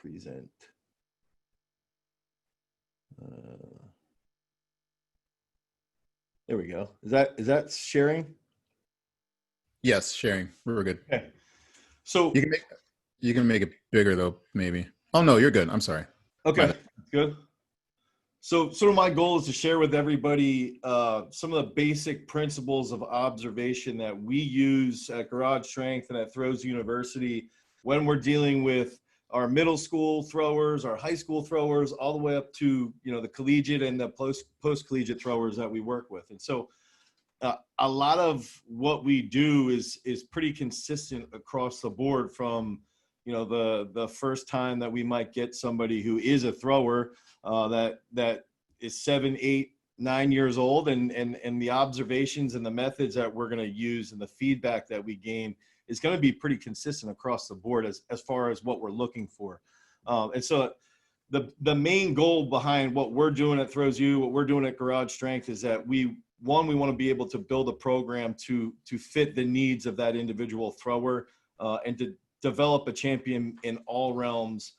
present. There we go. Is that sharing? Yes, sharing. We're good. Okay. So you can make it bigger though, maybe. Oh no, you're good. I'm sorry. Okay, good. So sort of my goal is to share with everybody some of the basic principles of observation that we use at GarageStrength and at Throws University when we're dealing with our middle school throwers, our high school throwers, all the way up to, you know, the collegiate and the post-collegiate throwers that we work with. And so a lot of what we do is pretty consistent across the board, from, you know, the first time that we might get somebody who is a thrower that is 7, 8, 9 years old, and the observations and the methods that we're going to use and the feedback that we gain is going to be pretty consistent across the board as far as what we're looking for. And so the main goal behind what we're doing at Throws U, what we're doing at GarageStrength, is that we want to be able to build a program to fit the needs of that individual thrower, and to develop a champion in all realms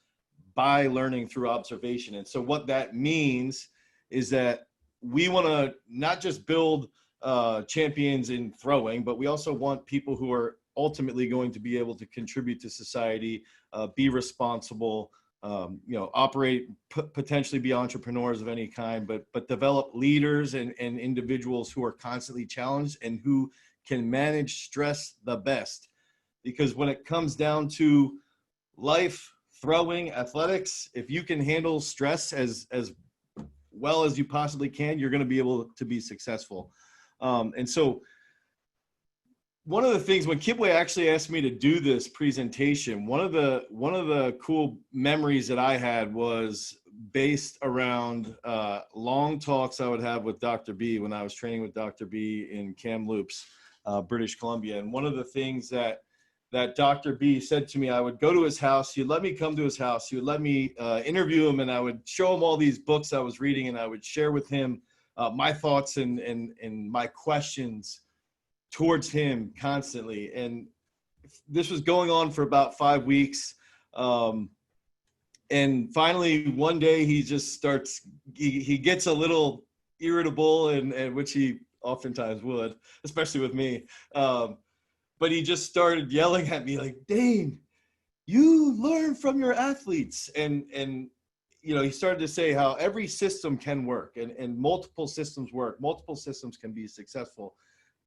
by learning through observation. And so what that means is that we want to not just build champions in throwing, but we also want people who are ultimately going to be able to contribute to society, be responsible, you know, operate, potentially be entrepreneurs of any kind, but develop leaders and individuals who are constantly challenged and who can manage stress the best. Because when it comes down to life, throwing, athletics, if you can handle stress as well as you possibly can, you're going to be able to be successful. And so one of the things, when Kibwe actually asked me to do this presentation, one of the cool memories that I had was based around long talks I would have with Dr. B when I was training with Dr. B in Kamloops, British Columbia. And one of the things that Dr. B said to me, I would go to his house, he'd let me come to his house, he would let me interview him, and I would show him all these books I was reading, and I would share with him my thoughts and my questions towards him constantly. And this was going on for about 5 weeks. And finally, one day he just starts, he gets a little irritable, and which he oftentimes would, especially with me. But he just started yelling at me like, "Dane, you learn from your athletes." And you know, he started to say how every system can work, and multiple systems work. Multiple systems can be successful.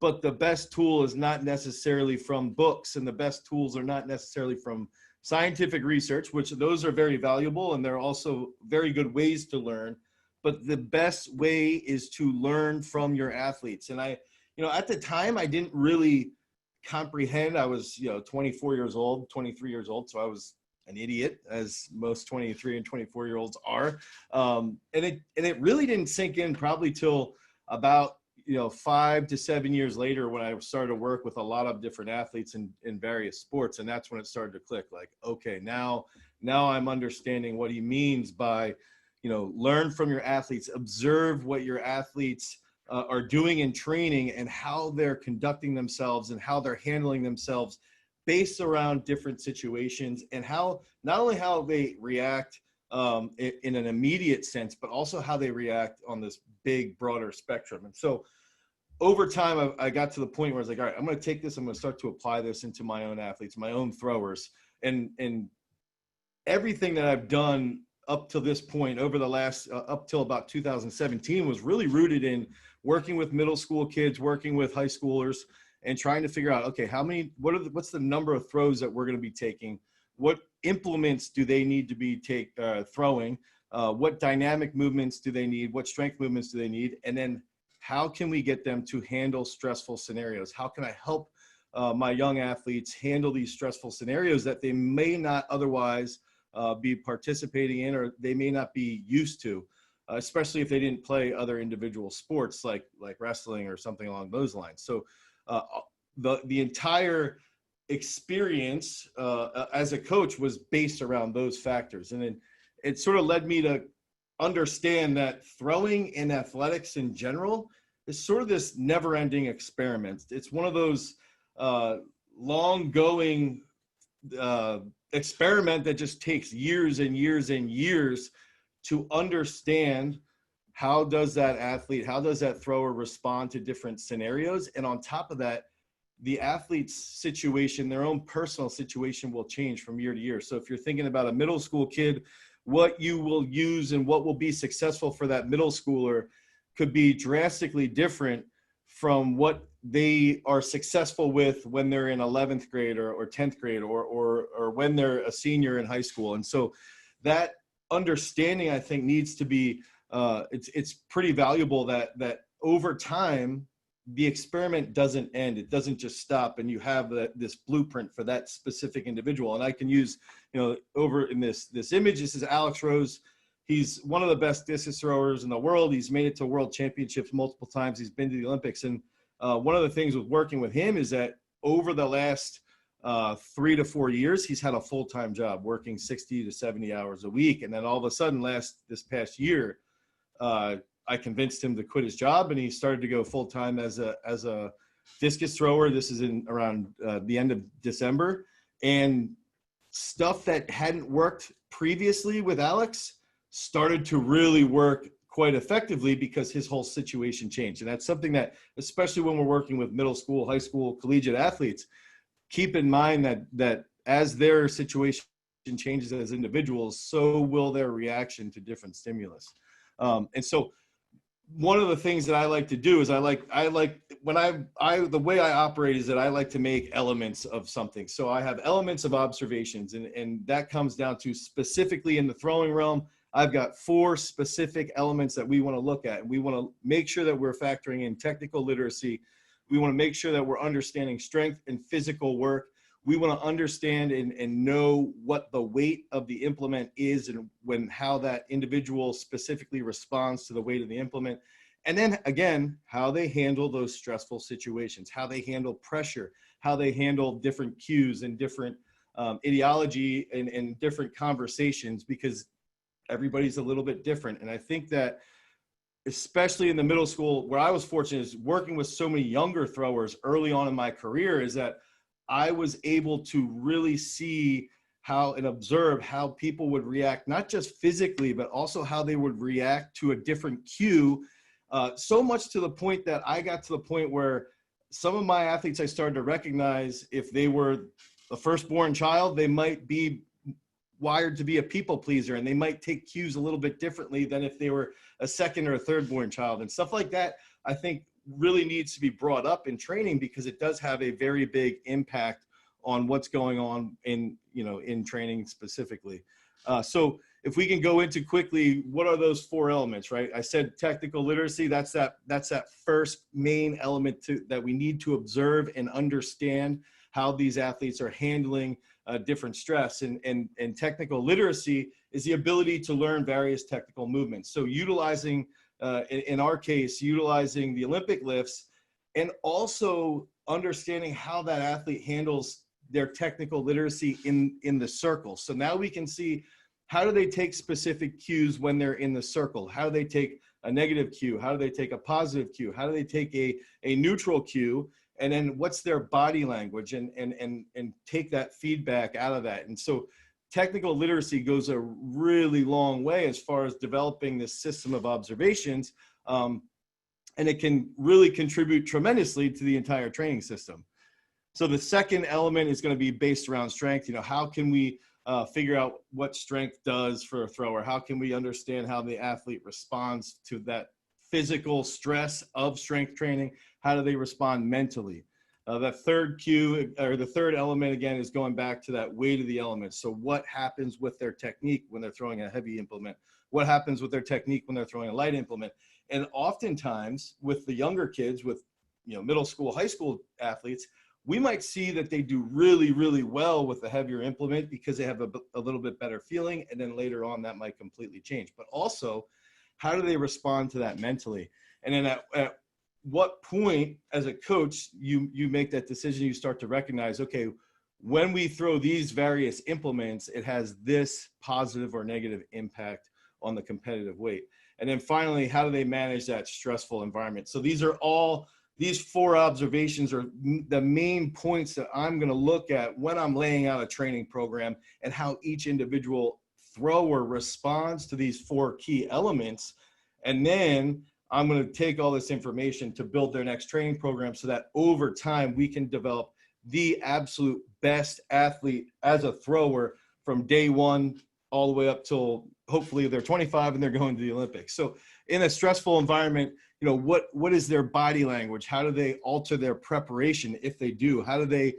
But the best tool is not necessarily from books, and the best tools are not necessarily from scientific research, which those are very valuable, and they're also very good ways to learn. But the best way is to learn from your athletes. And I, you know, at the time, I didn't really comprehend. I was, you know, 24 years old, 23 years old. So I was an idiot, as most 23 and 24-year-olds are. And it really didn't sink in probably till about, you know, 5 to 7 years later, when I started to work with a lot of different athletes in various sports. And that's when it started to click, like, okay, now I'm understanding what he means by, you know, learn from your athletes, observe what your athletes are doing in training and how they're conducting themselves and how they're handling themselves based around different situations, and how, not only how they react in an immediate sense, but also how they react on this big, broader spectrum. And so over time, I got to the point where I was like, all right, I'm going to take this, I'm going to start to apply this into my own athletes, my own throwers. And everything that I've done up to this point, over the last, up till about 2017, was really rooted in working with middle school kids, working with high schoolers, and trying to figure out, okay, what's the number of throws that we're going to be taking? What implements do they need to be throwing? What dynamic movements do they need? What strength movements do they need? And then how can we get them to handle stressful scenarios? How can I help my young athletes handle these stressful scenarios that they may not otherwise be participating in, or they may not be used to, especially if they didn't play other individual sports like wrestling or something along those lines. So the entire experience as a coach was based around those factors. And then it sort of led me to understand that throwing in athletics in general is sort of this never-ending experiment. It's one of those long-going experiment that just takes years and years and years to understand how does that athlete, how does that thrower respond to different scenarios. And on top of that, the athlete's situation, their own personal situation will change from year to year. So if you're thinking about a middle school kid, what you will use and what will be successful for that middle schooler could be drastically different from what they are successful with when they're in 11th grade or 10th grade or when they're a senior in high school. And so that understanding, I think, needs to be, it's pretty valuable that over time, the experiment doesn't end. It doesn't just stop and you have this blueprint for that specific individual. And I can use, over in this image, this is Alex Rose. He's one of the best discus throwers in the world. He's made it to world championships multiple times. He's been to the Olympics. And one of the things with working with him is that over the last 3 to 4 years, he's had a full-time job working 60 to 70 hours a week. And then all of a sudden this past year, I convinced him to quit his job and he started to go full-time as a discus thrower. This is in around the end of December, and stuff that hadn't worked previously with Alex started to really work quite effectively because his whole situation changed. And that's something that, especially when we're working with middle school, high school, collegiate athletes, keep in mind that as their situation changes as individuals, so will their reaction to different stimulus. And so one of the things that I like to do is the way I operate is that I like to make elements of something. So I have elements of observations, and that comes down to specifically in the throwing realm, I've got 4 specific elements that we want to look at. And we want to make sure that we're factoring in technical literacy. We want to make sure that we're understanding strength and physical work. We want to understand and know what the weight of the implement is and how that individual specifically responds to the weight of the implement. And then again, how they handle those stressful situations, how they handle pressure, how they handle different cues and different ideology and different conversations, because everybody's a little bit different. And I think that especially in the middle school, where I was fortunate is working with so many younger throwers early on in my career, is that I was able to really see how and observe how people would react, not just physically, but also how they would react to a different cue. So much to the point that I got to the point where some of my athletes, I started to recognize if they were a firstborn child, they might be wired to be a people pleaser, and they might take cues a little bit differently than if they were a second or a third born child. And stuff like that, I think, really needs to be brought up in training, because it does have a very big impact on what's going on in training specifically. So if we can go into quickly, what are those 4 elements, right? I said technical literacy. That's that first main element that we need to observe and understand how these athletes are handling different stress. And technical literacy is the ability to learn various technical movements. So utilizing, in our case, utilizing the Olympic lifts, and also understanding how that athlete handles their technical literacy in the circle. So now we can see, how do they take specific cues when they're in the circle? How do they take a negative cue? How do they take a positive cue? How do they take a neutral cue? And then what's their body language, and take that feedback out of that. And so technical literacy goes a really long way as far as developing this system of observations. And it can really contribute tremendously to the entire training system. So the second element is going to be based around strength. How can we figure out what strength does for a thrower? How can we understand how the athlete responds to that physical stress of strength training? How do they respond mentally? The third cue, or the third element, again, is going back to that weight of the element. So what happens with their technique when they're throwing a heavy implement? What happens with their technique when they're throwing a light implement? And oftentimes with the younger kids, with middle school, high school athletes, we might see that they do really, really well with the heavier implement because they have a little bit better feeling, and then later on that might completely change. But also, how do they respond to that mentally? And then at what point as a coach you make that decision? You start to recognize, okay, when we throw these various implements, it has this positive or negative impact on the competitive weight. And then finally, how do they manage that stressful environment? So these are all these 4 observations are the main points that I'm going to look at when I'm laying out a training program, and how each individual thrower responds to these 4 key elements. And then I'm going to take all this information to build their next training program, so that over time we can develop the absolute best athlete as a thrower from day 1 all the way up till hopefully they're 25 and they're going to the Olympics. So in a stressful environment, you know, what is their body language? How do they alter their preparation if they do? How do they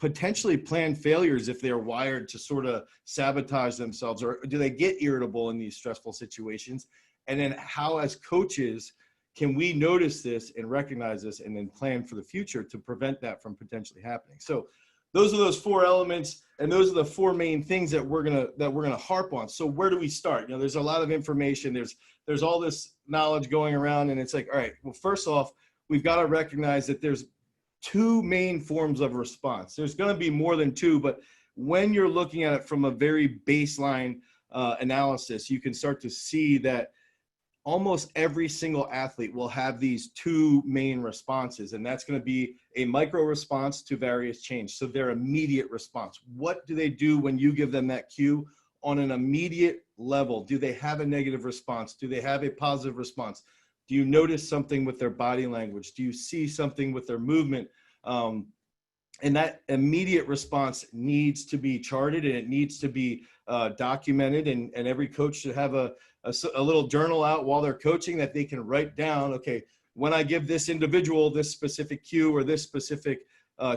potentially plan failures if they're wired to sort of sabotage themselves? Or do they get irritable in these stressful situations? And then how, as coaches, can we notice this and recognize this and then plan for the future to prevent that from potentially happening? So those are those 4 elements, and those are the 4 main things that we're gonna harp on. So where do we start? You know, there's a lot of information. There's all this knowledge going around, and it's like, all right, well, first off, we've got to recognize that there's 2 main forms of response. There's going to be more than 2, but when you're looking at it from a very baseline analysis, you can start to see that almost every single athlete will have these 2 main responses, and that's going to be a micro response to various change. So their immediate response. What do they do when you give them that cue on an immediate level? Do they have a negative response? Do they have a positive response? Do you notice something with their body language? Do you see something with their movement? And that immediate response needs to be charted, and it needs to be documented. And every coach should have a little journal out while they're coaching that they can write down, okay, when I give this individual this specific cue or this specific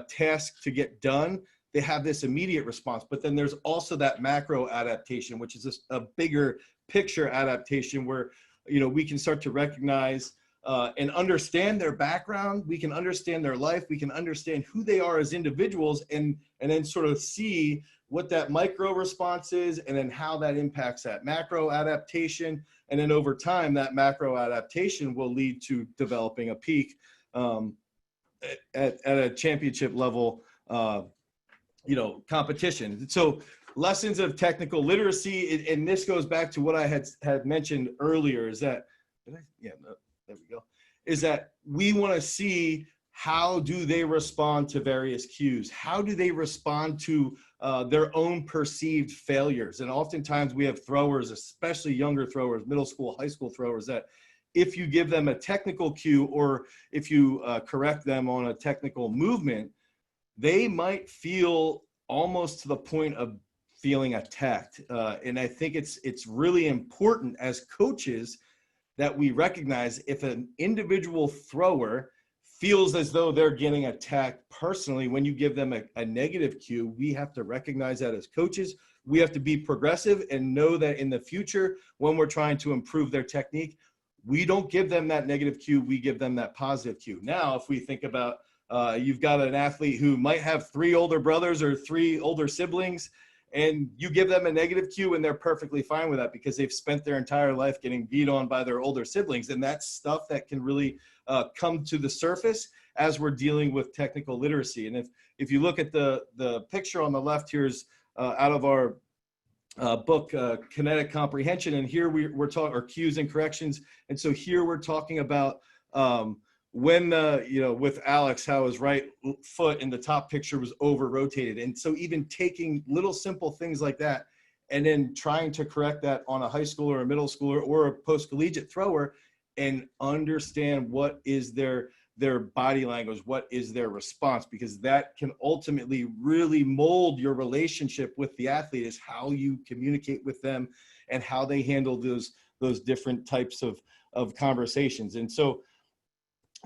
task to get done, they have this immediate response. But then there's also that macro adaptation, which is a bigger picture adaptation where, you know, we can start to recognize and understand their background. We can understand their life. We can understand who they are as individuals, and then sort of see what that micro response is, and then how that impacts that macro adaptation. And then over time, that macro adaptation will lead to developing a peak at a championship level, you know, competition. So lessons of technical literacy, and this goes back to what I had mentioned earlier, is that, there we go, is that we want to see how do they respond to various cues? How do they respond to their own perceived failures? And oftentimes we have throwers, especially younger throwers, middle school, high school throwers, that if you give them a technical cue, or if you correct them on a technical movement, they might feel almost to the point of feeling attacked. And I think it's really important as coaches that we recognize if an individual thrower feels as though they're getting attacked personally when you give them a negative cue, we have to recognize that as coaches. We have to be progressive and know that in the future, when we're trying to improve their technique, we don't give them that negative cue, we give them that positive cue. Now, if we think about, you've got an athlete who might have 3 older brothers or 3 older siblings, and you give them a negative cue and they're perfectly fine with that because they've spent their entire life getting beat on by their older siblings. And that's stuff that can really come to the surface as we're dealing with technical literacy. And if you look at the picture on the left, here's out of our book, Kinetic Comprehension. And here we're talking, or cues and corrections. And so here we're talking about when, you know, with Alex, how his right foot in the top picture was over rotated. And so even taking little simple things like that and then trying to correct that on a high schooler, a middle schooler, or a post-collegiate thrower, and understand what is their body language, what is their response, because that can ultimately really mold your relationship with the athlete, is how you communicate with them and how they handle those different types of conversations. And so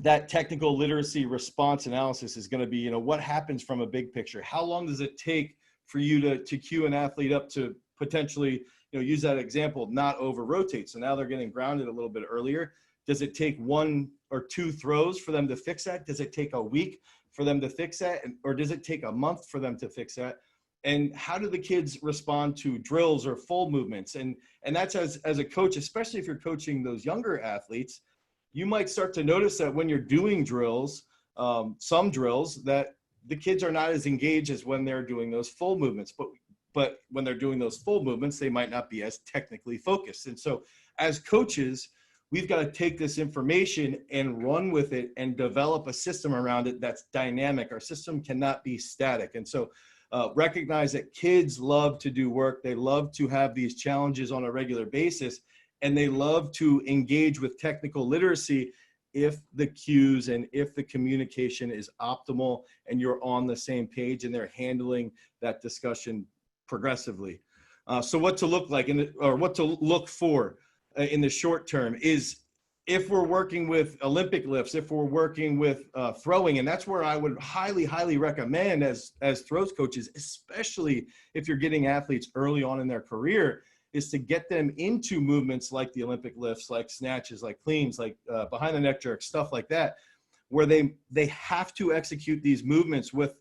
that technical literacy response analysis is going to be, you know, what happens from a big picture? How long does it take for you to cue an athlete up to potentially, you know, use that example, not over rotate? So now they're getting grounded a little bit earlier. Does it take 1 or 2 throws for them to fix that? Does it take a week for them to fix that? Or does it take a month for them to fix that? And how do the kids respond to drills or full movements? And that's as a coach, especially if you're coaching those younger athletes, you might start to notice that when you're doing drills, some drills, that the kids are not as engaged as when they're doing those full movements. But when they're doing those full movements, they might not be as technically focused. And so as coaches, we've got to take this information and run with it and develop a system around it that's dynamic. Our system cannot be static. And so recognize that kids love to do work. They love to have these challenges on a regular basis, and they love to engage with technical literacy if the cues and if the communication is optimal and you're on the same page and they're handling that discussion progressively. So what to look like or what to look for in the short term is, if we're working with Olympic lifts, if we're working with throwing, and that's where I would highly, highly recommend as throws coaches, especially if you're getting athletes early on in their career, is to get them into movements like the Olympic lifts, like snatches, like cleans, like behind the neck jerks, stuff like that, where they have to execute these movements with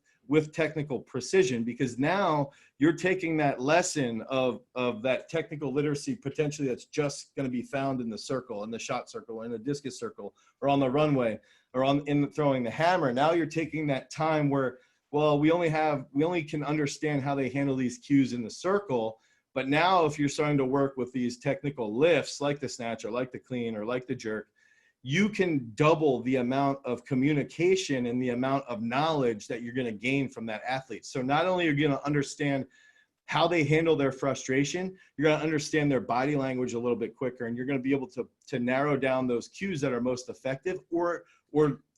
technical precision, because now you're taking that lesson of that technical literacy potentially that's just going to be found in the circle, in the shot circle, in the discus circle, or on the runway, or in throwing the hammer. Now you're taking that time where, well, we only can understand how they handle these cues in the circle. But now if you're starting to work with these technical lifts like the snatch or like the clean or like the jerk, you can double the amount of communication and the amount of knowledge that you're going to gain from that athlete. So not only are you going to understand how they handle their frustration, you're going to understand their body language a little bit quicker, and you're going to be able to narrow down those cues that are most effective or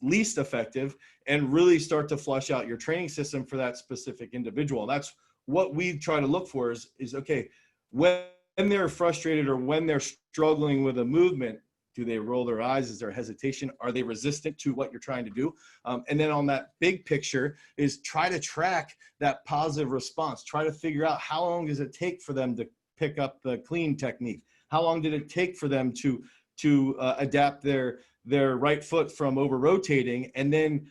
least effective, and really start to flush out your training system for that specific individual. That's what we try to look for is okay, when they're frustrated or when they're struggling with a movement, do they roll their eyes? Is there hesitation? Are they resistant to what you're trying to do? And then on that big picture is try to track that positive response. Try to figure out how long does it take for them to pick up the clean technique? How long did it take for them to adapt their right foot from over rotating? And then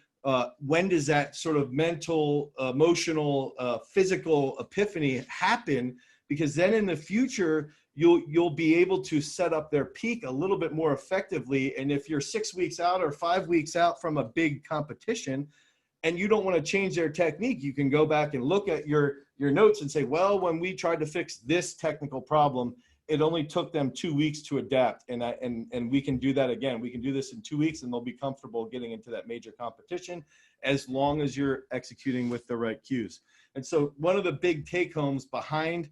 when does that sort of mental, emotional, physical epiphany happen? Because then in the future, you'll be able to set up their peak a little bit more effectively. And if you're 6 weeks out or 5 weeks out from a big competition and you don't want to change their technique, you can go back and look at your notes and say, well, when we tried to fix this technical problem, it only took them 2 weeks to adapt. And we can do that again. We can do this in 2 weeks and they'll be comfortable getting into that major competition as long as you're executing with the right cues. And so one of the big take homes behind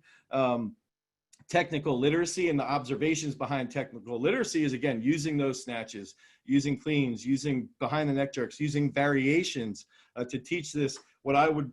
technical literacy and the observations behind technical literacy is, again, using those snatches, using cleans, using behind the neck jerks, using variations to teach this, what I would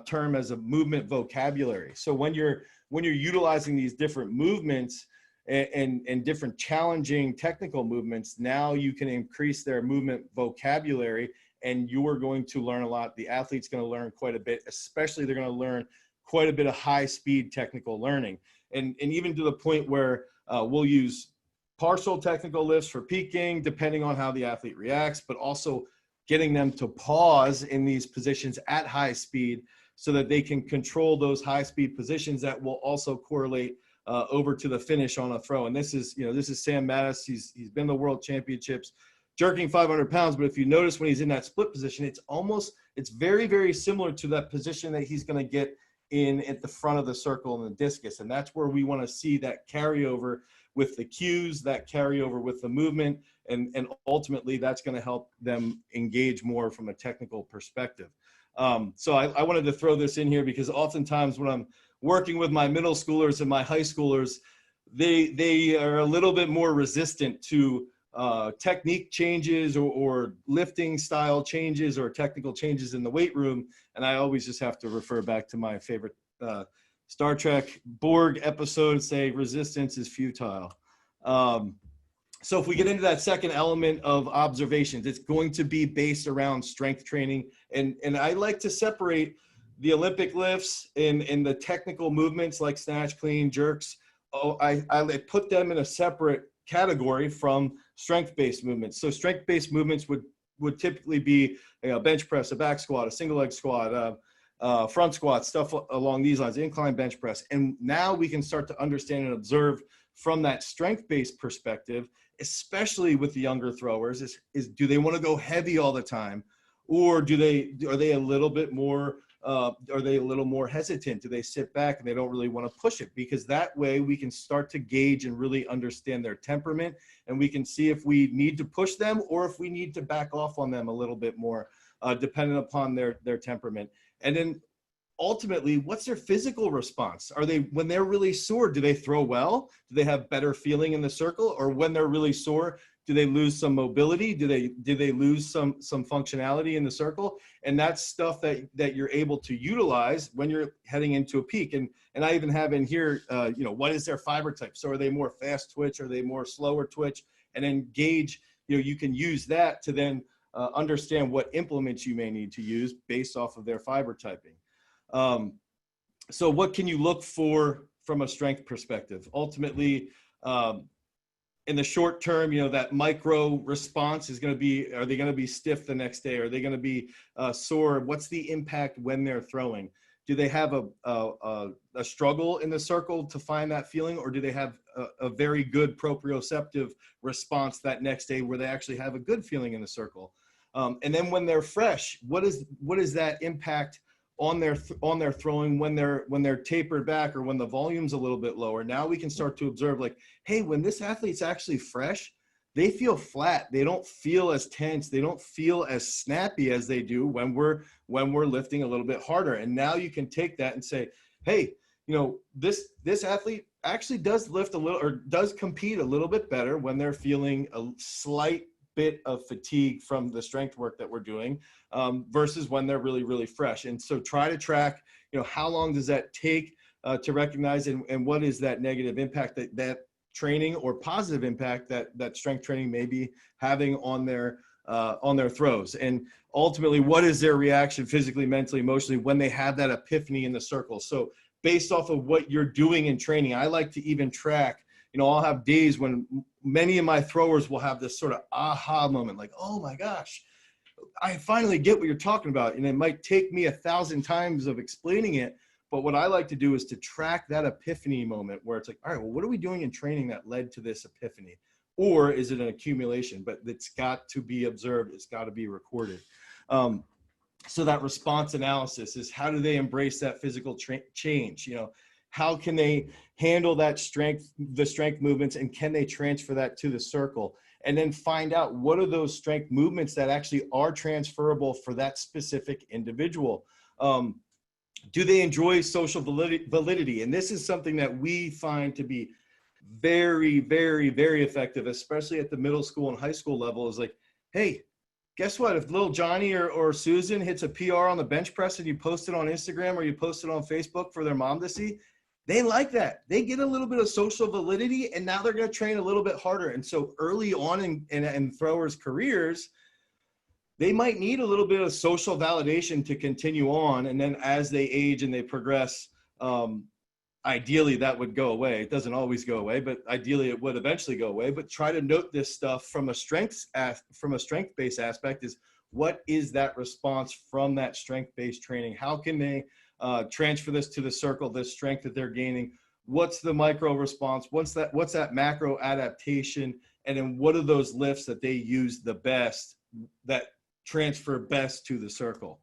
term as a movement vocabulary. So when you're utilizing these different movements and different challenging technical movements, now you can increase their movement vocabulary, and you are going to learn a lot. The athlete's going to learn quite a bit, especially they're going to learn quite a bit of high speed technical learning. And even to the point where we'll use partial technical lifts for peaking, depending on how the athlete reacts, but also getting them to pause in these positions at high speed so that they can control those high speed positions that will also correlate over to the finish on a throw. And this is Sam Mattis. He's been to the World Championships jerking 500 pounds, but if you notice when he's in that split position, it's very, very similar to that position that he's going to get in at the front of the circle in the discus. And that's where we want to see that carryover with the cues, that carryover with the movement, and ultimately that's going to help them engage more from a technical perspective. So I wanted to throw this in here because oftentimes when I'm working with my middle schoolers and my high schoolers, they are a little bit more resistant to technique changes or lifting style changes or technical changes in the weight room. And I always just have to refer back to my favorite Star Trek Borg episode and say resistance is futile. So if we get into that second element of observations, it's going to be based around strength training. And I like to separate the Olympic lifts and the technical movements like snatch, clean, jerks. I put them in a separate category from strength-based movements. So strength-based movements would typically be a bench press, a back squat, a single leg squat, front squat, stuff along these lines, incline bench press. And now we can start to understand and observe from that strength-based perspective, especially with the younger throwers, is do they want to go heavy all the time? Or are they a little bit more Are they a little more hesitant? Do they sit back and they don't really want to push it? Because that way we can start to gauge and really understand their temperament, and we can see if we need to push them or if we need to back off on them a little bit more, depending upon their temperament. And then ultimately, what's their physical response? Are they, when they're really sore, do they throw well? Do they have better feeling in the circle? Or when they're really sore, do they lose some mobility? Do they lose some functionality in the circle? And that's stuff that you're able to utilize when you're heading into a peak. And I even have in here, what is their fiber type? So are they more fast twitch? Are they more slower twitch? And then gauge, you can use that to then understand what implements you may need to use based off of their fiber typing. So what can you look for from a strength perspective? Ultimately, in the short term, that micro response is going to be, are they going to be stiff the next day? Are they going to be sore? What's the impact when they're throwing? Do they have a struggle in the circle to find that feeling, or do they have a very good proprioceptive response that next day where they actually have a good feeling in the circle? And then when they're fresh, what is that impact on their throwing when they're tapered back or when the volume's a little bit lower? Now we can start to observe, like, hey, when this athlete's actually fresh, they feel flat. They don't feel as tense. They don't feel as snappy as they do when we're lifting a little bit harder. And now you can take that and say, hey, this athlete actually does lift a little, or does compete a little bit better when they're feeling a slight bit of fatigue from the strength work that we're doing, versus when they're really, really fresh. And so try to track, how long does that take to recognize, and what is that negative impact that training or positive impact that strength training may be having on their throws. And ultimately, what is their reaction physically, mentally, emotionally when they have that epiphany in the circle? So based off of what you're doing in training, I like to even track, I'll have days when many of my throwers will have this sort of aha moment, like, oh my gosh, I finally get what you're talking about. And it might take me 1,000 times of explaining it. But what I like to do is to track that epiphany moment where it's like, all right, well, what are we doing in training that led to this epiphany? Or is it an accumulation? But it's got to be observed. It's got to be recorded. So that response analysis is, how do they embrace that physical change? How can they handle that the strength movements, and can they transfer that to the circle? And then find out what are those strength movements that actually are transferable for that specific individual. Do they enjoy social validity? And this is something that we find to be very, very, very effective, especially at the middle school and high school level, is like, hey, guess what? If little Johnny or Susan hits a PR on the bench press and you post it on Instagram or you post it on Facebook for their mom to see, they like that. They get a little bit of social validity, and now they're going to train a little bit harder. And so early on in throwers' careers, they might need a little bit of social validation to continue on. And then as they age and they progress, ideally that would go away. It doesn't always go away, but ideally it would eventually go away. But try to note this stuff from a strength-based aspect. Is what is that response from that strength-based training? How can they transfer this to the circle, this strength that they're gaining? What's the micro response? What's that macro adaptation? And then what are those lifts that they use the best, that transfer best to the circle?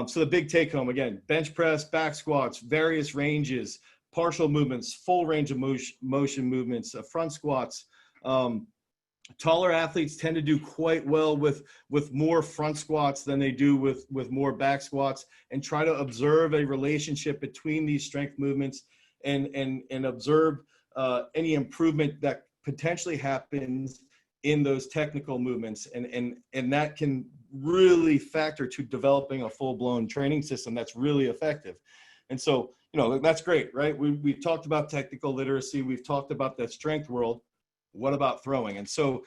So the big take home, again, bench press, back squats, various ranges, partial movements, full range of motion movements, front squats. Taller athletes tend to do quite well with more front squats than they do with more back squats, and try to observe a relationship between these strength movements and observe any improvement that potentially happens in those technical movements. And that can really factor to developing a full-blown training system that's really effective. And so, that's great, right? We've talked about technical literacy. We've talked about the strength world. What about throwing? And so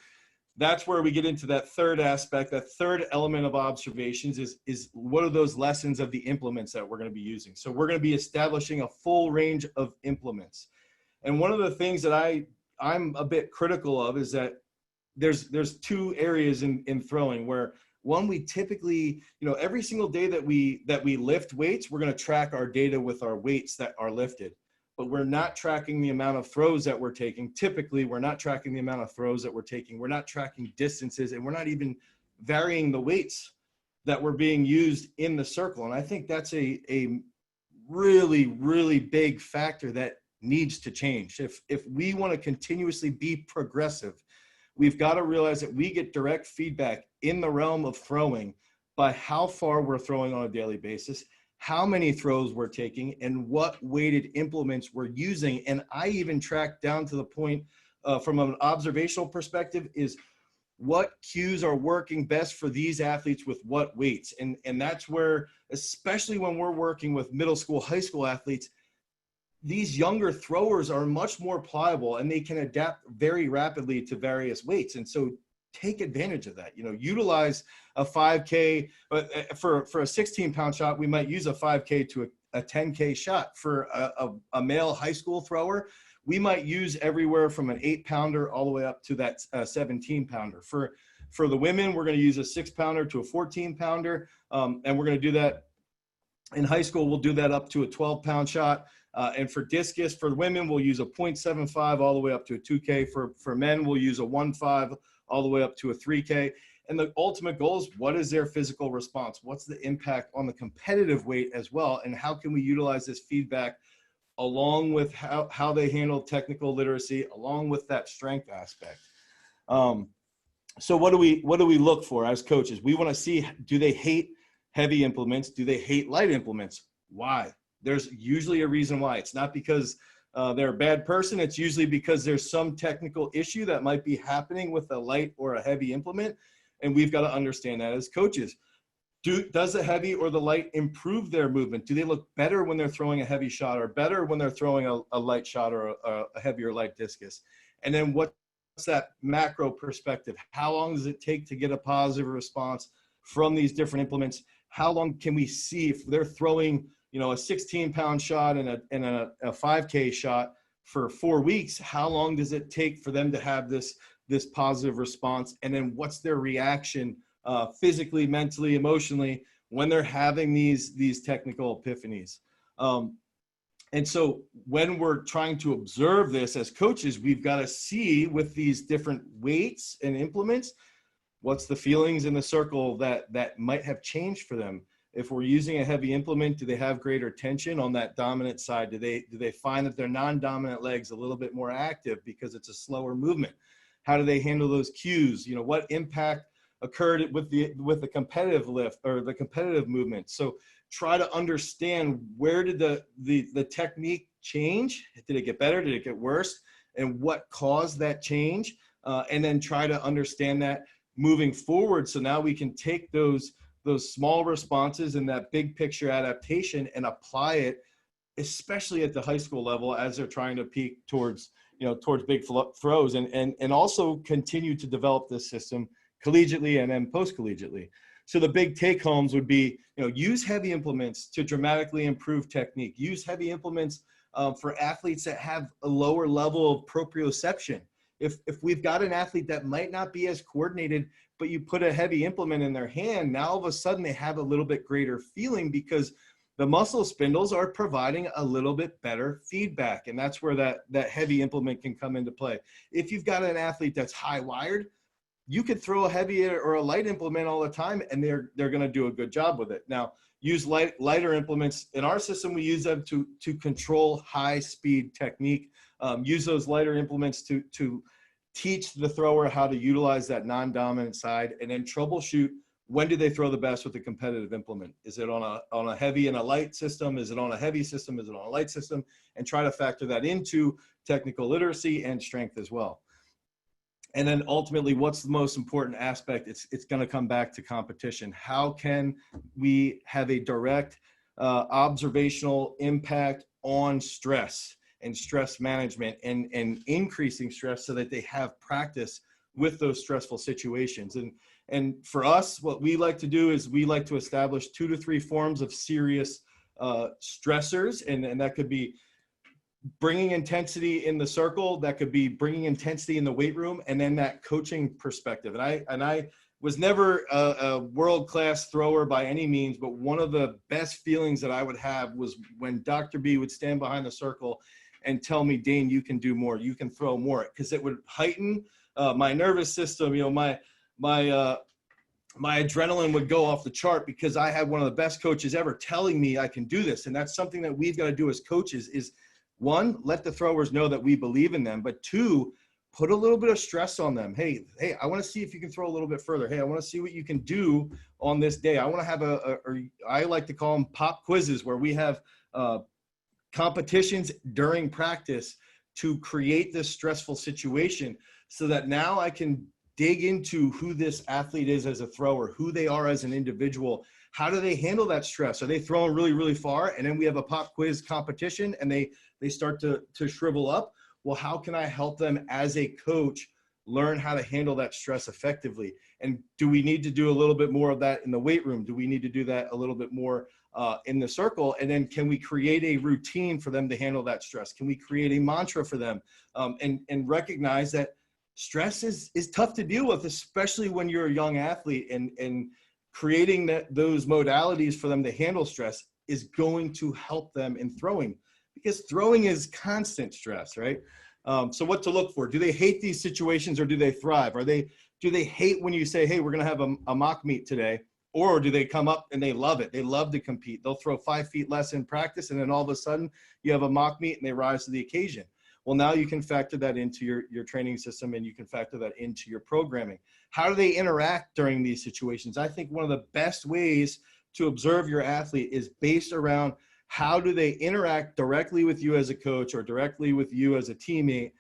that's where we get into that third aspect. That third element of observations is what are those lessons of the implements that we're going to be using? So we're going to be establishing a full range of implements. And one of the things that I'm a bit critical of is that there's two areas in throwing where, one, we typically, every single day that we lift weights, we're going to track our data with our weights that are lifted. But we're not tracking the amount of throws that we're taking. Typically, we're not tracking the amount of throws that we're taking. We're not tracking distances, and we're not even varying the weights that were being used in the circle. And I think that's a really, really big factor that needs to change. If we want to continuously be progressive, we've got to realize that we get direct feedback in the realm of throwing by how far we're throwing on a daily basis, how many throws we're taking, and what weighted implements we're using. And I even track down to the point from an observational perspective is what cues are working best for these athletes with what weights. And that's where, especially when we're working with middle school, high school athletes, these younger throwers are much more pliable and they can adapt very rapidly to various weights. And so take advantage of that, utilize a 5K, but for a 16-pound shot, we might use a 5K to a 10K shot. For a male high school thrower, we might use everywhere from an 8-pounder all the way up to that 17-pounder. For the women, we're going to use a 6-pounder to a 14-pounder. And we're going to do that in high school. We'll do that up to a 12-pound shot. And for discus, for women, we'll use a 0.75 all the way up to a 2K. For men, we'll use a 1.5 all the way up to a 3K. And the ultimate goal is, what is their physical response? What's the impact on the competitive weight as well? And how can we utilize this feedback along with how they handle technical literacy, along with that strength aspect? So what do we look for as coaches? We want to see, do they hate heavy implements? Do they hate light implements? Why? There's usually a reason why. It's not because they're a bad person. It's usually because there's some technical issue that might be happening with a light or a heavy implement. And we've got to understand that as coaches. Does the heavy or the light improve their movement? Do they look better when they're throwing a heavy shot, or better when they're throwing a light shot or a heavy or light discus? And then what's that macro perspective? How long does it take to get a positive response from these different implements? How long can we see if they're throwing, a 16-pound shot and a 5K shot for 4 weeks? How long does it take for them to have this positive response? And then what's their reaction physically, mentally, emotionally when they're having these technical epiphanies? And so when we're trying to observe this as coaches, we've got to see with these different weights and implements, what's the feelings in the circle that might have changed for them. If we're using a heavy implement, do they have greater tension on that dominant side? Do they find that their non-dominant leg's a little bit more active because it's a slower movement? How do they handle those cues? What impact occurred with the competitive lift or the competitive movement? So try to understand, where did the technique change? Did it get better? Did it get worse? And what caused that change? And then try to understand that moving forward. So now we can take those small responses and that big picture adaptation and apply it, especially at the high school level as they're trying to peak towards big throws, and also continue to develop this system collegiately and then post-collegiately. So the big take homes would be, use heavy implements to dramatically improve technique. Use heavy implements for athletes that have a lower level of proprioception. If we've got an athlete that might not be as coordinated, but you put a heavy implement in their hand, now all of a sudden they have a little bit greater feeling because the muscle spindles are providing a little bit better feedback. And that's where that heavy implement can come into play. If you've got an athlete that's high wired, you could throw a heavy or a light implement all the time and they're going to do a good job with it. Now, use lighter implements. In our system, we use them to control high speed technique. Use those lighter implements to teach the thrower how to utilize that non-dominant side, and then troubleshoot, when do they throw the best with the competitive implement? Is it on a heavy and a light system? Is it on a heavy system? Is it on a light system? And try to factor that into technical literacy and strength as well. And then ultimately, what's the most important aspect? It's going to come back to competition. How can we have a direct observational impact on stress and stress management and increasing stress so that they have practice with those stressful situations? And for us, what we like to do is we like to establish 2 to 3 forms of serious stressors. And that could be bringing intensity in the circle, that could be bringing intensity in the weight room, and then that coaching perspective. And I was never a world-class thrower by any means, but one of the best feelings that I would have was when Dr. B would stand behind the circle and tell me, Dane, you can do more, you can throw more, because it would heighten my nervous system, my my adrenaline would go off the chart because I had one of the best coaches ever telling me I can do this. And that's something that we've got to do as coaches is, one, let the throwers know that we believe in them, but two, put a little bit of stress on them. Hey, I want to see if you can throw a little bit further. Hey, I want to see what you can do on this day. I want to have or I like to call them pop quizzes, where we have competitions during practice to create this stressful situation so that now I can dig into who this athlete is as a thrower, who they are as an individual. How do they handle that stress? Are they throwing really, really far? And then we have a pop quiz competition and they start to shrivel up. Well, how can I help them as a coach learn how to handle that stress effectively? And do we need to do a little bit more of that in the weight room? Do we need to do that a little bit more in the circle? And then can we create a routine for them to handle that stress? Can we create a mantra for them and recognize that stress is tough to deal with, especially when you're a young athlete, and creating those modalities for them to handle stress is going to help them in throwing, because throwing is constant stress, right? So what to look for? Do they hate these situations or do they thrive? Do they hate when you say, hey, we're going to have a mock meet today? Or do they come up and they love it? They love to compete. They'll throw 5 feet less in practice, and then all of a sudden you have a mock meet and they rise to the occasion. Well, now you can factor that into your training system, and you can factor that into your programming. How do they interact during these situations? I think one of the best ways to observe your athlete is based around how do they interact directly with you as a coach or directly with you as a teammate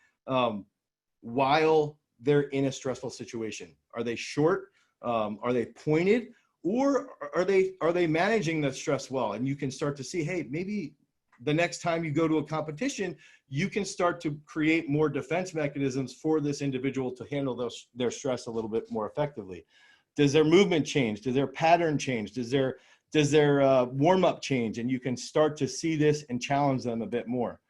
while they're in a stressful situation. Are they short? Are they pointed? Or are they managing the stress well? And you can start to see, hey, maybe the next time you go to a competition, you can start to create more defense mechanisms for this individual to handle their stress a little bit more effectively. Does their movement change? Does their pattern change? Does their warm-up change? And you can start to see this and challenge them a bit more.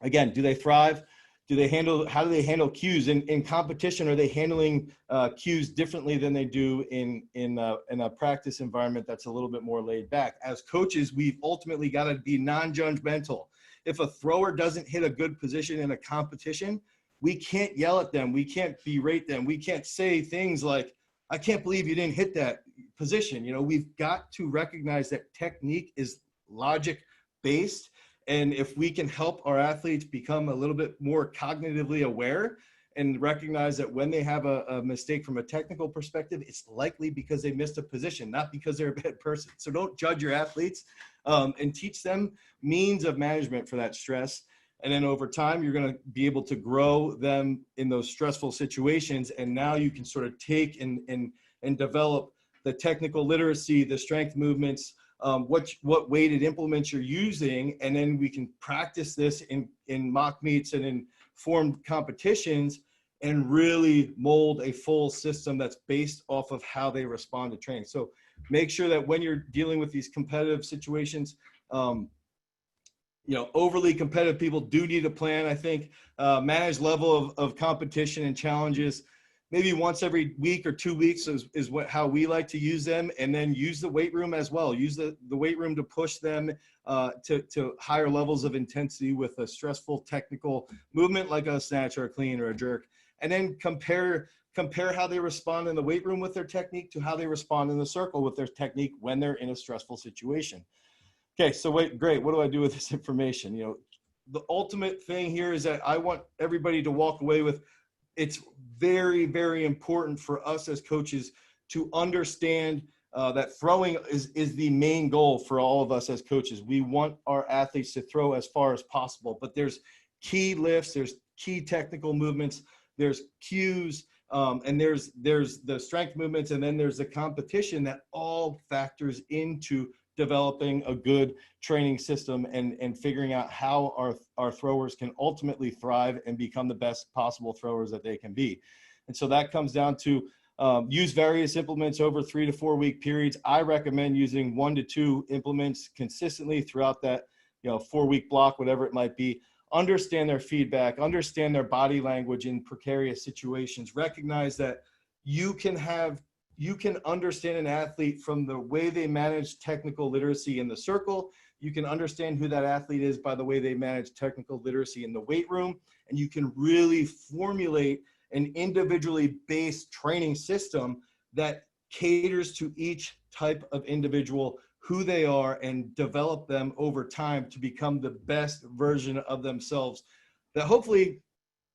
Again, do they thrive? How do they handle cues in competition? Are they handling cues differently than they do in a practice environment that's a little bit more laid back? As coaches, we've ultimately got to be non-judgmental. If a thrower doesn't hit a good position in a competition, we can't yell at them. We can't berate them. We can't say things like, I can't believe you didn't hit that position. We've got to recognize that technique is logic based. And if we can help our athletes become a little bit more cognitively aware and recognize that when they have a mistake from a technical perspective, it's likely because they missed a position, not because they're a bad person. So don't judge your athletes and teach them means of management for that stress. And then over time, you're going to be able to grow them in those stressful situations. And now you can sort of take and develop the technical literacy, the strength movements, what weighted implements you're using, and then we can practice this in mock meets and in formed competitions and really mold a full system that's based off of how they respond to training. So make sure that when you're dealing with these competitive situations, overly competitive people do need a plan. I think managed level of competition and challenges, maybe once every week or 2 weeks is how we like to use them. And then use the weight room as well. Use the weight room to push them to higher levels of intensity with a stressful technical movement like a snatch or a clean or a jerk. And then compare how they respond in the weight room with their technique to how they respond in the circle with their technique when they're in a stressful situation. Okay, so great. What do I do with this information? The ultimate thing here is that I want everybody to walk away with, it's very, very important for us as coaches to understand that throwing is the main goal for all of us as coaches. We want our athletes to throw as far as possible, but there's key lifts, there's key technical movements, there's cues, and there's the strength movements, and then there's the competition that all factors into developing a good training system and figuring out how our throwers can ultimately thrive and become the best possible throwers that they can be. And so that comes down to use various implements over 3 to 4 week periods. I recommend using 1 to 2 implements consistently throughout that 4 week block, whatever it might be. Understand their feedback, understand their body language in precarious situations. Recognize that you can understand an athlete from the way they manage technical literacy in the circle. You can understand who that athlete is by the way they manage technical literacy in the weight room. And you can really formulate an individually based training system that caters to each type of individual, who they are, and develop them over time to become the best version of themselves that hopefully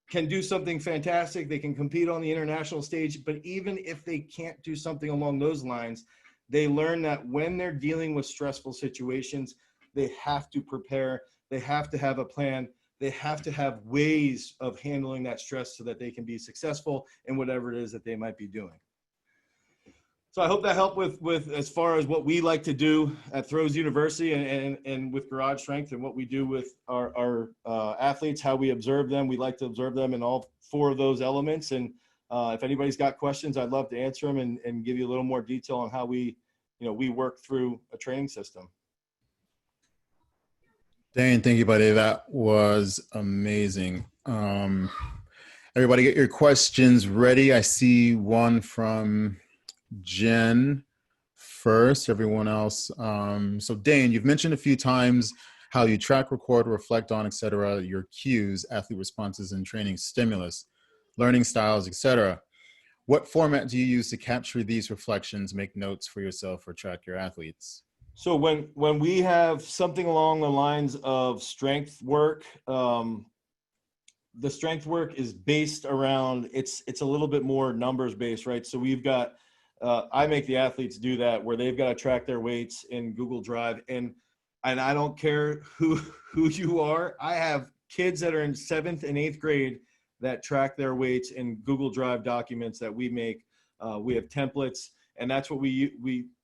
can do something fantastic. They can compete on the international stage, but even if they can't do something along those lines, they learn that when they're dealing with stressful situations, they have to prepare, they have to have a plan, they have to have ways of handling that stress so that they can be successful in whatever it is that they might be doing. So I hope that helped with as far as what we like to do at Throws University and with GarageStrength and what we do with our athletes, how we observe them. We like to observe them in all 4 of those elements. And if anybody's got questions, I'd love to answer them and give you a little more detail on how we work through a training system. Dane, thank you, buddy. That was amazing. Everybody get your questions ready. I see one from Jen first, everyone else. So Dane, you've mentioned a few times how you track, record, reflect on, etc., your cues, athlete responses, and training stimulus, learning styles, etc. What format do you use to capture these reflections, make notes for yourself, or track your athletes? So when we have something along the lines of strength work, the strength work is based around, it's a little bit more numbers based, right? So we've got, I make the athletes do that where they've got to track their weights in Google Drive. And I don't care who you are. I have kids that are in 7th and 8th grade that track their weights in Google Drive documents that we make. We have templates, and that's what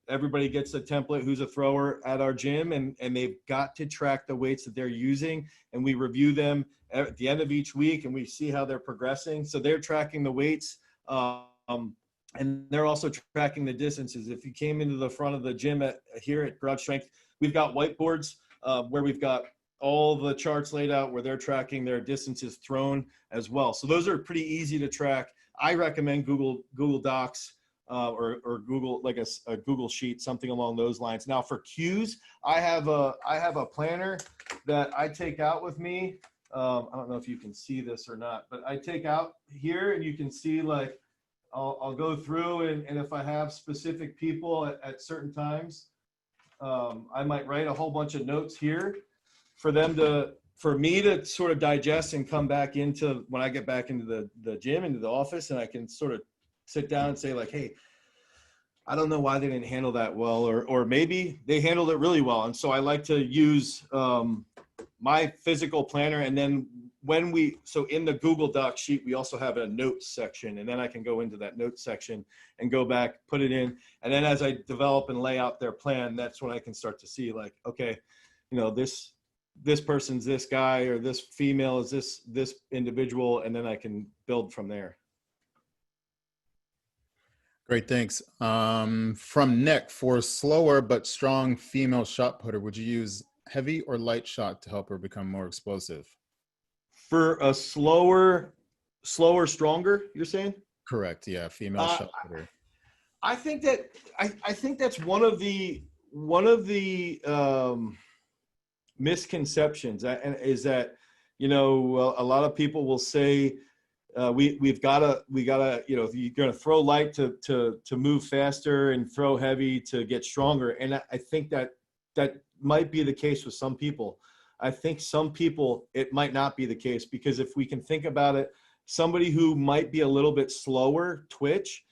everybody gets a template who's a thrower at our gym, and they've got to track the weights that they're using, and we review them at the end of each week, and we see how they're progressing. So they're tracking the weights, and they're also tracking the distances. If you came into the front of the gym here at GarageStrength, we've got whiteboards where we've got all the charts laid out where they're tracking their distances thrown as well. So those are pretty easy to track. I recommend Google Docs or Google, like a Google Sheet, something along those lines. Now for cues, I have a planner that I take out with me. I don't know if you can see this or not, but I take out here, and you can see, like, I'll go through, and if I have specific people at certain times, I might write a whole bunch of notes here for me to sort of digest and come back into, when I get back into the gym, into the office, and I can sort of sit down and say, like, hey, I don't know why they didn't handle that well, or maybe they handled it really well. And so I like to use my physical planner. And then so in the Google Doc sheet, we also have a notes section, and then I can go into that notes section and go back, put it in. And then as I develop and lay out their plan, that's when I can start to see, like, okay, this person's this guy, or this female is this individual, and then I can build from there. Great, thanks. From Nick, for a slower but strong female shot putter, would you use heavy or light shot to help her become more explosive? For a slower, stronger, you're saying? Correct. Yeah, female shot putter. I think that's one of the misconceptions, is that, a lot of people will say we gotta, if you're gonna throw light to move faster and throw heavy to get stronger. And I think that might be the case with some people. I think some people, it might not be the case, because if we can think about it, somebody who might be a little bit slower twitch,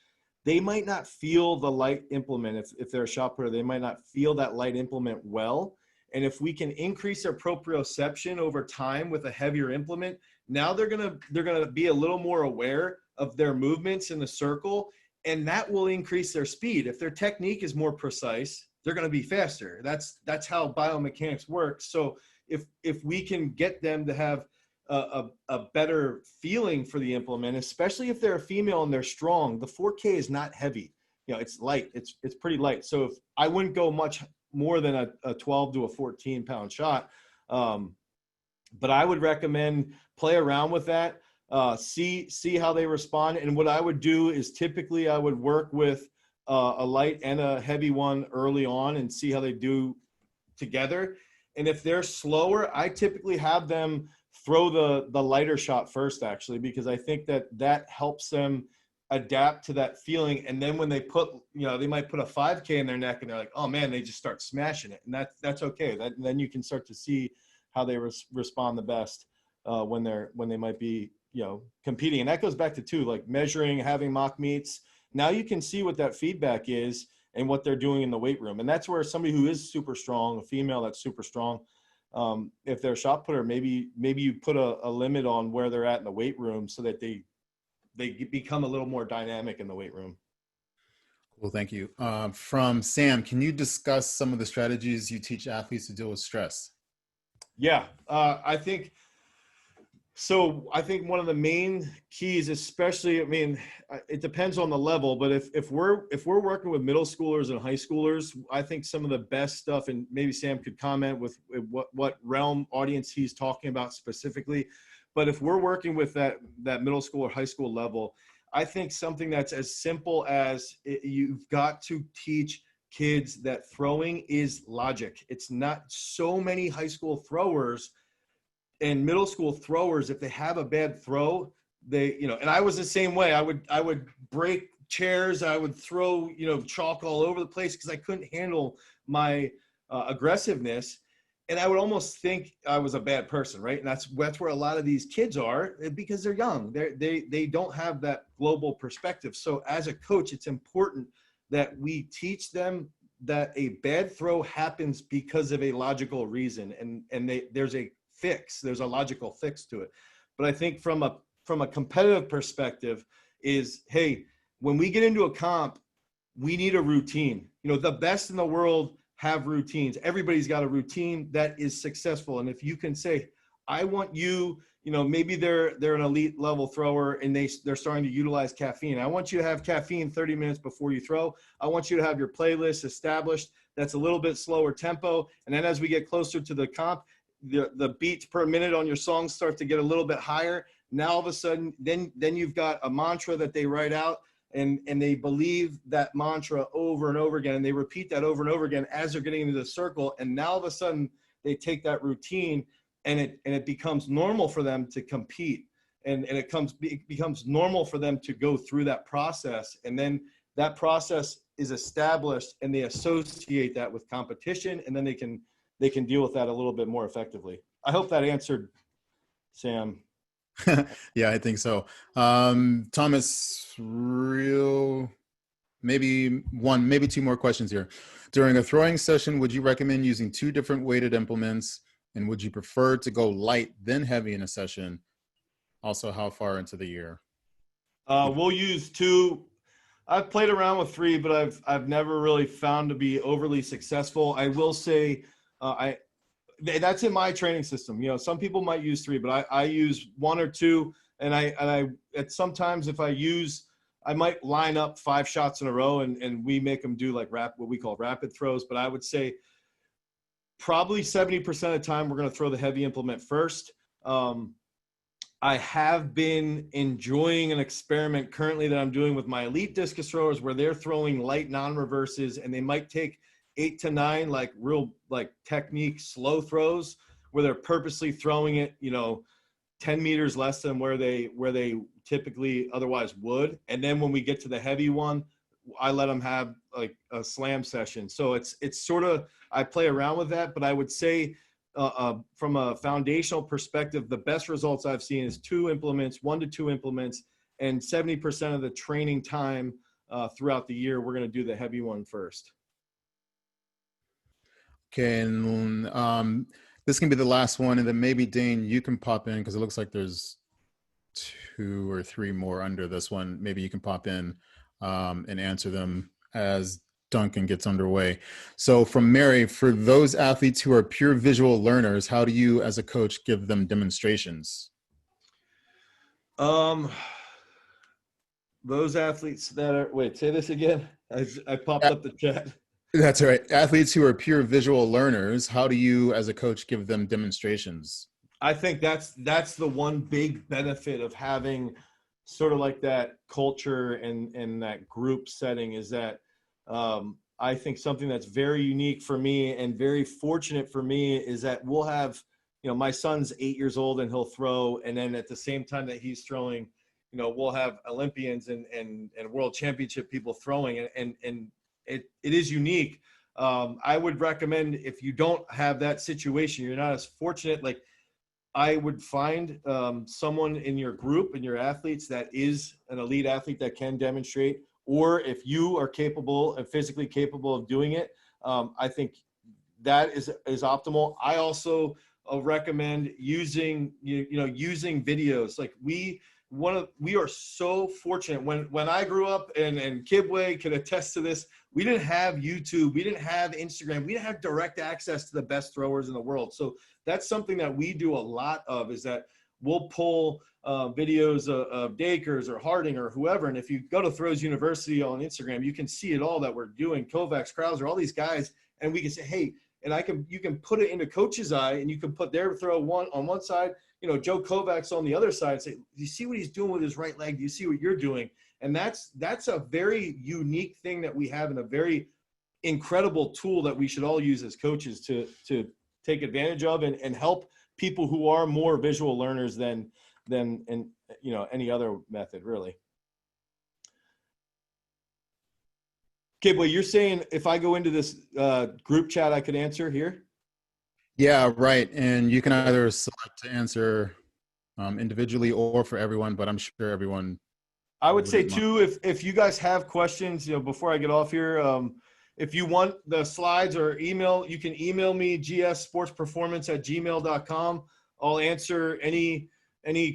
they might not feel the light implement. If they're a shot putter, they might not feel that light implement well. And if we can increase their proprioception over time with a heavier implement, now they're gonna be a little more aware of their movements in the circle, and that will increase their speed. If their technique is more precise, they're gonna be faster. That's how biomechanics works. So if we can get them to have a better feeling for the implement, especially if they're a female and they're strong, the 4K is not heavy. It's light. It's pretty light. So if I wouldn't go much more than a 12 to a 14 pound shot, but I would recommend play around with that, see how they respond. And what I would do is typically I would work with a light and a heavy one early on and see how they do together. And if they're slower, I typically have them throw the lighter shot first, actually, because I think that helps them adapt to that feeling. And then when they put, they might put a 5K in their neck and they're like, oh man, they just start smashing it. And that's okay. Then you can start to see how they respond the best when they might be, competing. And that goes back to too, like measuring, having mock meets. Now you can see what that feedback is and what they're doing in the weight room. And that's where somebody who is super strong, a female that's super strong, if they're a shot putter, maybe you put a limit on where they're at in the weight room so that they become a little more dynamic in the weight room. Cool, thank you. From Sam, can you discuss some of the strategies you teach athletes to deal with stress? Yeah, I think one of the main keys, especially, it depends on the level, but if we're working with middle schoolers and high schoolers, I think some of the best stuff, and maybe Sam could comment with what realm audience he's talking about specifically, but if we're working with that middle school or high school level, I think something that's as simple as you've got to teach kids that throwing is logic. It's not so many high school throwers and middle school throwers, if they have a bad throw, and I was the same way. I would break chairs. I would throw, chalk all over the place because I couldn't handle my aggressiveness. And I would almost think I was a bad person, right? And that's where a lot of these kids are, because they're young. They don't have that global perspective. So as a coach, it's important that we teach them that a bad throw happens because of a logical reason, and there's a logical fix to it. But I think from a competitive perspective is, hey, when we get into a comp, we need a routine. The best in the world have routines. Everybody's got a routine that is successful. And if you can say, I want you, maybe they're an elite level thrower and they're starting to utilize caffeine. I want you to have caffeine 30 minutes before you throw. I want you to have your playlist established that's a little bit slower tempo. And then as we get closer to the comp, the beats per minute on your songs start to get a little bit higher. Now all of a sudden, then you've got a mantra that they write out, and they believe that mantra over and over again, and they repeat that over and over again as they're getting into the circle. And now all of a sudden they take that routine and it becomes normal for them to compete, and it becomes normal for them to go through that process. And then that process is established and they associate that with competition, and then they can deal with that a little bit more effectively. I hope that answered, Sam. Yeah, I think so. Thomas, maybe two more questions here. During a throwing session, would you recommend using 2 different weighted implements? And would you prefer to go light then heavy in a session? Also, how far into the year? We'll use 2. I've played around with 3, but I've never really found to be overly successful. I will say, that's in my training system. Some people might use 3, but I use 1 or 2. And I sometimes if I might line up 5 shots in a row and we make them do like what we call rapid throws. But I would say probably 70% of the time we're going to throw the heavy implement first. I have been enjoying an experiment currently that I'm doing with my elite discus throwers where they're throwing light non-reverses, and they might take 8 to 9 real technique slow throws where they're purposely throwing it 10 meters less than where they typically otherwise would. And then when we get to the heavy one, I let them have a slam session. So it's sort of, I play around with that, but I would say from a foundational perspective, the best results I've seen is 2 implements, 1 to 2 implements, and 70% of the training time throughout the year, we're going to do the heavy one first. Okay, and this can be the last one, and then maybe Dane, you can pop in because it looks like there's 2 or 3 more under this one. Maybe you can pop in and answer them as Duncan gets underway. So from Mary, for those athletes who are pure visual learners, how do you as a coach give them demonstrations? Those athletes that are, wait, say this again. I popped up the chat. That's right. Athletes who are pure visual learners, how do you as a coach give them demonstrations? I think that's the one big benefit of having sort of like that culture and that group setting is that I think something that's very unique for me and very fortunate for me is that we'll have, my son's 8 years old and he'll throw, and then at the same time that he's throwing, you know, we'll have Olympians and world championship people throwing, and it is unique. I would recommend, if you don't have that situation, you're not as fortunate, like I would find someone in your group, in your athletes, that is an elite athlete that can demonstrate, or if you are capable and physically capable of doing it, I think that is optimal. I also recommend using, using videos. Like we are so fortunate. When I grew up, and Kibwe could attest to this, we didn't have YouTube, we didn't have Instagram, we didn't have direct access to the best throwers in the world. So that's something that we do a lot of, is that we'll pull videos of Dakers or Harding or whoever. And if you go to Throws University on Instagram, you can see it all that we're doing. Kovacs, Krauser, all these guys. And we can say, hey, and you can put it into coach's eye, and you can put their throw on one side, you know, Joe Kovacs on the other side, and say, do you see what he's doing with his right leg? Do you see what you're doing? And that's a very unique thing that we have, and a very incredible tool that we should all use as coaches to take advantage of, and help people who are more visual learners than in, you know, any other method, really. Kibwe, you're saying if I go into this group chat, I could answer here? Yeah, right. And you can either select to answer individually or for everyone, but I'm sure everyone. I would say too, if you guys have questions, you know, before I get off here, if you want the slides or email, you can email me, gsportsperformance@gmail.com. I'll answer any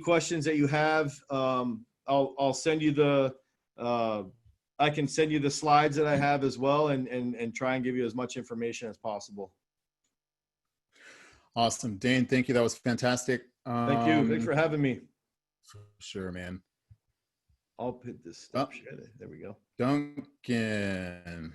questions that you have. I'll send you I can send you the slides that I have as well, and try and give you as much information as possible. Awesome. Dane, thank you. That was fantastic. Thank you. Thanks for having me. For sure, man. I'll hit this stop share. There we go. Duncan.